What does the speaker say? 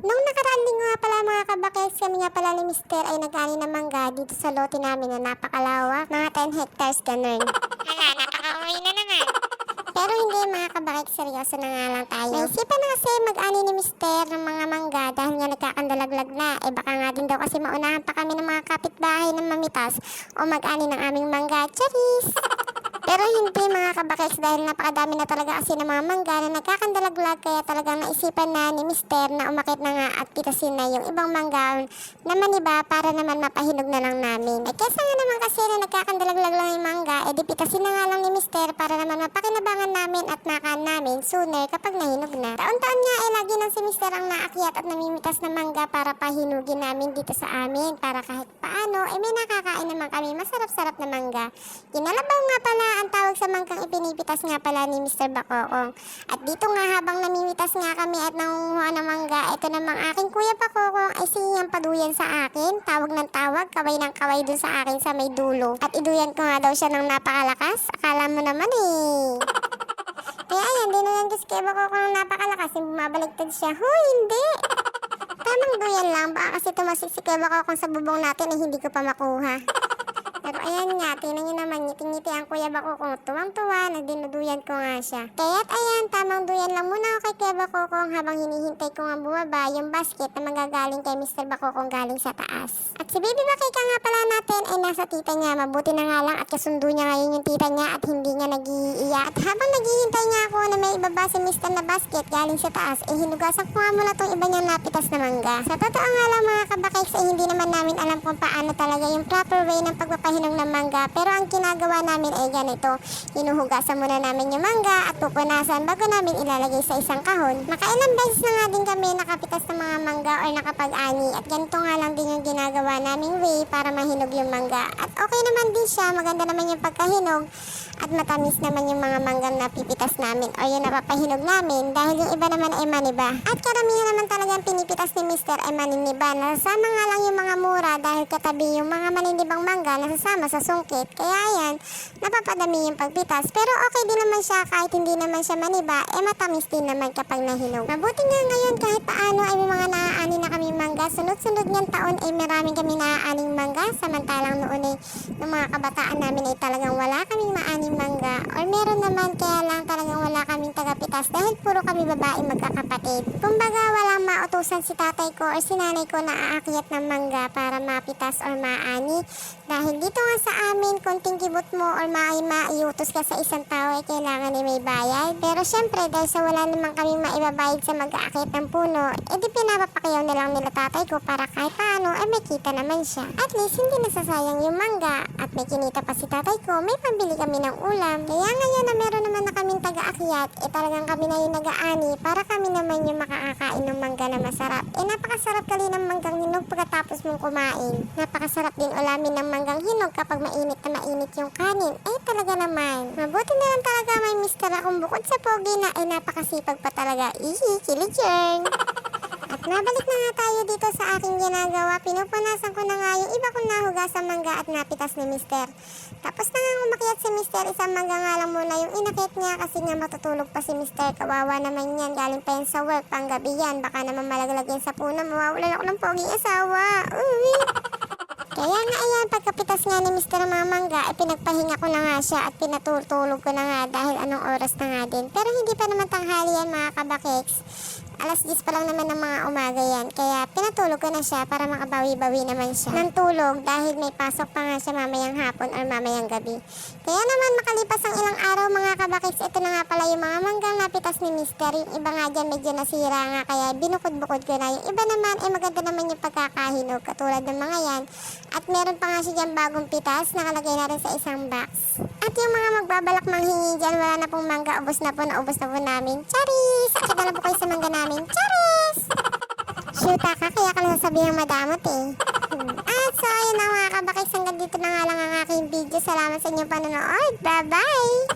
Nung nakaraan linggo nga pala mga kabakets, kami nga pala ni Mister ay nag-ani ng mangga dito sa lote namin na napakalawak, mga 10 hectares ganun. Hala, napaka-uwi na naman. Pero hindi mga kabakets, seryoso na nga lang tayo. Naisipan na kasi mag-ani ni Mister ng mga mangga dahil nga nagkakandalaglag na. Baka nga din daw kasi maunahan pa kami ng mga kapitbahay ng mamitas o mag-ani ng aming mangga. Charis! Pero hindi mga kabakets dahil napakadami na talaga kasi ng mga mangga na nagkakandalaglag kaya talagang naisipan na ni Mister na umakit na nga at pitasin na yung ibang mangga naman iba para naman mapahinog na lang namin. Kesa nga naman kasi na nagkakandalaglag lang yung mangga, di pitasin na nga lang ni Mister para naman mapakinabangan namin at makaan namin sooner kapag nahinog na. Taon-taon nga lagi nang si Mister ang naakyat at namimitas ng mangga para pahinugin namin dito sa amin para kahit paano may nakakain naman kami masarap-sarap na mangga. Kinalabaw nga pala ang tawag sa manggang ipinipitas nga pala ni Mr. Bakokong. At dito nga habang namimitas nga kami at nangunguha ng mangga, ito namang aking kuya Bakokong ay singiyang paduyan sa akin. Tawag ng tawag, kaway ng kaway dun sa akin sa may dulo. At iduyan ko nga daw siya ng napakalakas. Akala mo naman Kaya ayan, dinuyan ko si kuya Bakokong ng napakalakas. Yung bumabaliktad siya. Hindi! Tamang duyan lang. Baka kasi tumasik si kuya Bakokong sa bubong natin hindi ko pa makuha. Pero ayan nga, tingnan nyo naman, ngiti-ngiti ang kuya Bakokong. Tuwang-tuwa na dinuduyan ko nga siya. Kaya't ayan, tamang duyan lang muna ako kay kuya Bakokong habang hinihintay ko nga bumaba yung basket na magagaling kay Mr. Bakokong galing sa taas. At si Baby Bakika nga pala natin ay nasa tita niya. Mabuti na nga lang at kasundo niya ngayon yung tita niya at hindi nga nag-iiyak. At habang naghihintay nga ako na may ibaba si Mr. na basket galing sa taas, hinugasan ko nga muna tong iba niyang napitas na mangga. Sa totoo nga lang mga kabakeks ay hindi naman namin alam kung paano talaga yung proper way ng pagpapahinog ng mangga. Pero ang ginagawa namin ay ganito. Hinuhugasan muna namin yung mangga at pupunasan bago namin ilalagay sa isang kahon. Makailang beses na nga din kami nakapitas ng mga mangga or nakapag-ani at ganito nga lang din yung ginagawa naming way para mahinog yung mangga. At okay naman din siya, maganda naman yung pagkahinog at matamis naman yung mga manggang napipitas namin o yung napapahinog namin dahil yung iba naman ay maniba. At karamihan naman talagang pinipitas ni Mister ay maniniba. Nasasama nga lang yung mga mura dahil katabi yung mga maninibang mangga nasasama sa sungkit. Kaya ayan, napapadami yung pagpitas. Pero okay din naman siya kahit hindi naman siya maniba, matamis din naman kapag nahinog. Mabuti nga ngayon kahit paano ay may mga naaani na kami mangga. Sunod-sunod niyang taon ay maraming kami naaaning mangga. Samantalang noon ay ng mga kabataan namin ay talagang wala kaming maaning mangga. Or meron naman kaya lang talagang wala kaming tagapitas dahil puro kami babae magkakapatid. Kumbaga walang mautusan si tatay ko or si nanay ko na aakyat ng mangga para mapitas or maani. Dahil dito nga sa amin, konting kibot mo or maiutos ka sa isang tao ay kailangan ay may bayad. Pero syempre dahil sa wala naman kaming maibabayad sa mag-aakyat ng puno, edi pinapapakyaw na lang nila tatay ko para kahit paano ay may kita naman siya. At least hindi nasasayang yung mangga at may kinita pa si tatay ko, may pambili kami ng ulam. Kaya ngayon na meron naman na kaming taga-akyat, talagang kami na yung nag-aani para kami naman yung makakakain ng mangga na masarap. Napakasarap kali ng manggang hinog pagkatapos mong kumain. Napakasarap din ulamin ng manggang hinog kapag mainit na mainit yung kanin. Talaga naman. Mabuti na lang talaga may Mister akong bukod sa pogi na napakasipag pa talaga. Kilijern! At nabalik na nga tayo dito sa aking ginagawa. Pinupunasan ko na nga yung iba kong nahugasang mangga at napitas ni Mister. Tapos na nga umakyat si Mister, isang mangga nga lang muna yung inakit niya kasi nga matutulog pa si Mister. Kawawa naman yan, galing pa yan sa work, panggabi yan. Baka naman malaglag yan sa puno, mawawalan ako ng poging asawa. Uy! Kaya nga ayan, pagkapitas nga ni Mister ng mga mangga, pinagpahinga ko na nga siya at pinatutulog ko na nga dahil anong oras na nga din. Pero hindi pa naman tanghali yan mga kabakeks. Alas 10 pa lang naman ng mga umaga yan. Kaya pinatulog ko na siya para makabawi-bawi naman siya ng tulog dahil may pasok pa nga siya mamayang hapon or mamayang gabi. Kaya naman makalipas ang ilang araw mga kabakeks, ito na nga pala yung mga manggang napitas ni Mister. Yung iba nga dyan medyo nasira nga kaya binukod-bukod ko na. Yung iba naman maganda naman yung pagkakahinog katulad ng mga yan. At meron pa nga siya dyan bagong pitas, nakalagay na rin sa isang box. At yung mga magbabalak manghingi dyan, wala na pong mangga, ubos na po namin. Charis! Akit na lang po kayo sa mangga namin. Charis! Shoota ka, kaya ka lang sasabihin madamot At so ayun na mga kabakeks, hanggang dito na nga lang ang aking video. Salamat sa inyong panonood. Bye-bye!